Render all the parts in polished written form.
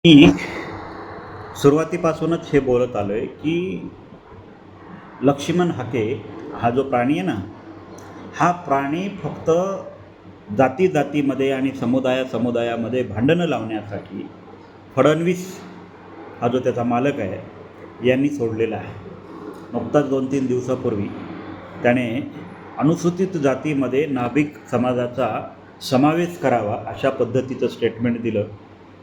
मी सुरुवातीपासूनच हे बोलत आलो आहे की लक्ष्मण हाके हा जो प्राणी आहे ना, हा प्राणी फक्त जाती जातीमध्ये आणि समुदायामध्ये भांडणं लावण्यासाठी फडणवीस हा जो त्याचा मालक आहे यांनी सोडलेला आहे. नुकताच 2-3 दिवसापूर्वी त्याने अनुसूचित जातीमध्ये नाभिक समाजाचा समावेश करावा अशा पद्धतीचं स्टेटमेंट दिलं.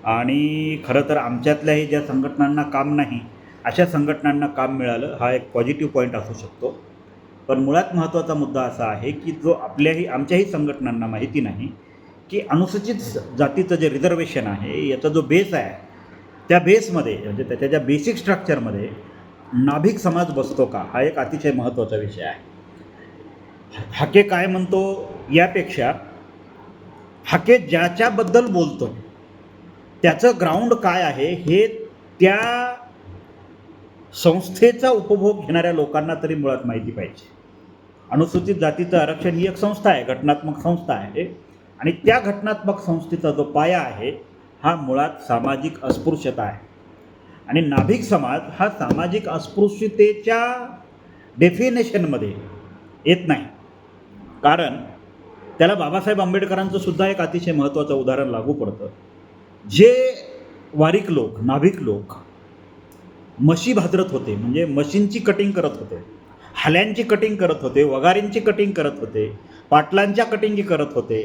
आणि खरं तर आमच्यातल्याही ज्या संघटनांना काम नाही अशा संघटनांना काम मिळालं, हा एक पॉझिटिव्ह पॉईंट असू शकतो. पण मुळात महत्त्वाचा मुद्दा असा आहे की जो आमच्याही संघटनांना माहिती नाही की अनुसूचित जातीचं जे रिझर्वेशन आहे याचा जो बेस आहे त्या बेसमध्ये म्हणजे त्याच्या ज्या बेसिक स्ट्रक्चरमध्ये नाभिक समाज बसतो का, हा एक अतिशय महत्त्वाचा विषय आहे. हाके काय म्हणतो यापेक्षा हाके ज्याच्याबद्दल बोलतो त्याचं ग्राउंड काय आहे हे त्या संस्थेचा उपभोग घेणाऱ्या लोकांना तरी मुळात माहिती पाहिजे. अनुसूचित जातीचं आरक्षण ही एक संस्था आहे, घटनात्मक संस्था आहे. आणि त्या घटनात्मक संस्थेचा जो पाया आहे हा मुळात सामाजिक अस्पृश्यता आहे. आणि नाभिक समाज हा सामाजिक अस्पृश्यतेच्या डेफिनेशनमध्ये येत नाही. कारण त्याला बाबासाहेब आंबेडकरांचं सुद्धा एक अतिशय महत्त्वाचं उदाहरण लागू पडतं. जे वारीक लोक, नाभिक लोक म्हशी भाजरत होते, म्हणजे म्हशींची कटिंग करत होते, हाल्यांची कटिंग करत होते, वगारींची कटिंग करत होते, पाटलांच्या कटिंगी करत होते.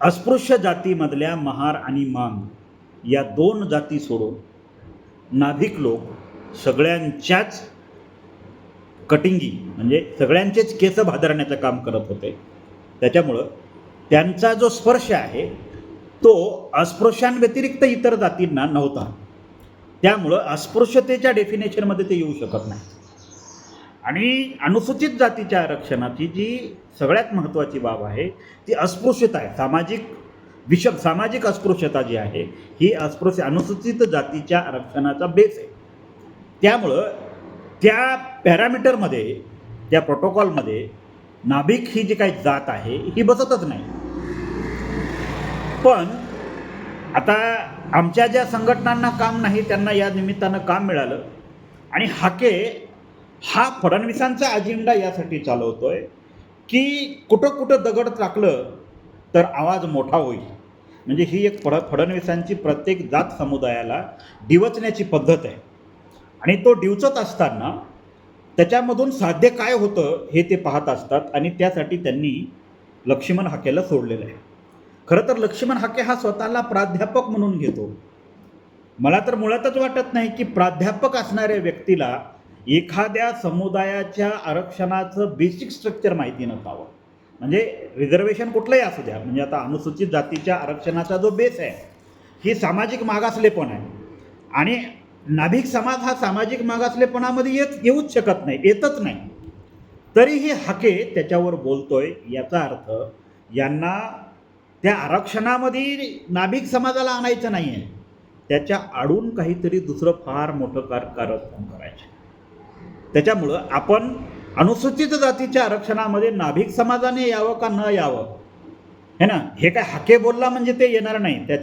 अस्पृश्य जातीमधल्या महार आणि मांग या 2 जाती सोडून नाभिक लोक सगळ्यांच्याच कटिंगी म्हणजे सगळ्यांचेच केस भादरण्याचं काम करत होते. त्याच्यामुळं त्यांचा जो स्पर्श आहे तो अस्पृश्यांव्यतिरिक्त इतर जातींना नव्हता. त्यामुळं अस्पृश्यतेच्या डेफिनेशनमध्ये ते येऊ शकत नाही. आणि अनुसूचित जातीच्या आरक्षणाची जी सगळ्यात महत्त्वाची बाब आहे ती अस्पृश्यता आहे. सामाजिक अस्पृश्यता जी आहे ही अनुसूचित जातीच्या आरक्षणाचा बेस आहे. त्यामुळं त्या पॅरामीटरमध्ये, त्या प्रोटोकॉलमध्ये नाभिक ही जी काही जात आहे ही बसतच नाही. पण आता आमच्या ज्या संघटनांना काम नाही त्यांना या निमित्तानं काम मिळालं. आणि हाके हा फडणवीसांचा अजेंडा यासाठी चालवतोय की कुठं कुठं दगड टाकलं तर आवाज मोठा होईल. म्हणजे ही एक फडणवीसांची प्रत्येक जात समुदायाला डिवचण्याची पद्धत आहे. आणि तो डिवचत असताना त्याच्यामधून साध्य काय होतं हे ते पाहत असतात. आणि त्यासाठी त्यांनी लक्ष्मण हाकेला सोडलेलं आहे. खरं तर लक्ष्मण हाके हा स्वतःला प्राध्यापक म्हणून घेतो. मला तर मुळातच वाटत नाही की प्राध्यापक असणाऱ्या व्यक्तीला एखाद्या समुदायाच्या आरक्षणाचं बेसिक स्ट्रक्चर माहिती नसावं. म्हणजे रिझर्वेशन कुठलंही असू द्या, म्हणजे आता अनुसूचित जातीच्या आरक्षणाचा जो बेस आहे ही सामाजिक मागासलेपण आहे. आणि नाभिक समाज हा सामाजिक मागासलेपणामध्ये येऊच शकत नाही, येतच नाही. तरीही हाके त्याच्यावर बोलतोय. याचा अर्थ यांना त्या आरक्षणामध्ये नाभिक समाजाला आणायचं नाही आहे, त्याच्या आडून काहीतरी दुसरं फार मोठं काम करायचं. त्याच्यामुळं आपण अनुसूचित जातीच्या आरक्षणामध्ये नाभिक समाजाने यावं का न यावं है ना, हे काय हाके बोलला म्हणजे ते येणार नाही.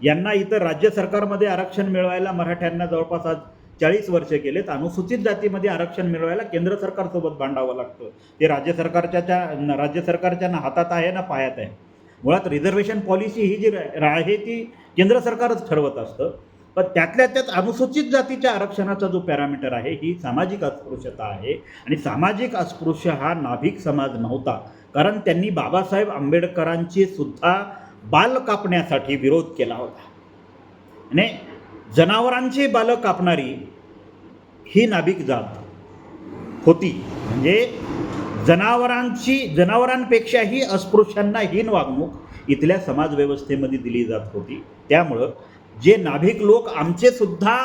यांना इथं राज्य सरकारमध्ये आरक्षण मिळवायला मराठ्यांना जवळपास आज 40 वर्षे गेलेत. अनुसूचित जातीमध्ये आरक्षण मिळवायला केंद्र सरकारसोबत भांडावं लागतं. ते राज्य सरकारच्या ना हातात आहे ना पायात आहे. मुळात रिझर्वेशन पॉलिसी ही जी आहे ती केंद्र सरकारच ठरवत असतं. पण त्यातल्या त्यात अनुसूचित जातीच्या आरक्षणाचा जो पॅरामीटर आहे ही सामाजिक अस्पृश्यता आहे. आणि सामाजिक अस्पृश्य हा नाभिक समाज नव्हता. कारण त्यांनी बाबासाहेब आंबेडकरांची सुद्धा बाल कापण्यासाठी विरोध केला होता. आणि जनावरांची बालं कापणारी ही नाभिक जात होती. म्हणजे जनावरांपेक्षाही अस्पृश्यांना हीन वागणूक इथल्या समाजव्यवस्थेमध्ये दिली जात होती. त्यामुळं जे नाभिक लोक आमचे सुद्धा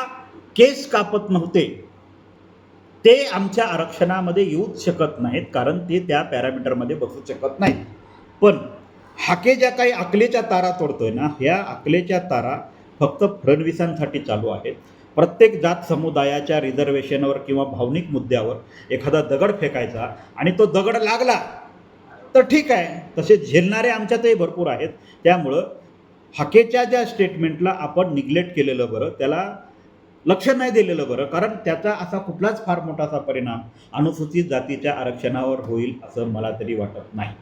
केस कापत नव्हते ते आमच्या आरक्षणामध्ये येऊच शकत नाहीत, कारण ते त्या पॅरामीटरमध्ये बसू शकत नाहीत. पण हाके ज्या काही अकलेच्या तारा तोडतोय ना, ह्या अकलेच्या तारा फक्त फडणवीसांसाठी चालू आहेत. प्रत्येक जात समुदायाच्या रिझर्वेशनवर किंवा भावनिक मुद्द्यावर एखादा दगड फेकायचा आणि तो दगड लागला तर ठीक आहे, तसे झेलणारे आमच्यातही भरपूर आहेत. त्यामुळं हाकेच्या ज्या स्टेटमेंटला आपण निग्लेक्ट केलेलं बरं, त्याला लक्ष नाही दिलेलं बरं, कारण त्याचा असा कुठलाच फार मोठासा परिणाम अनुसूचित जातीच्या आरक्षणावर होईल असं मला तरी वाटत नाही.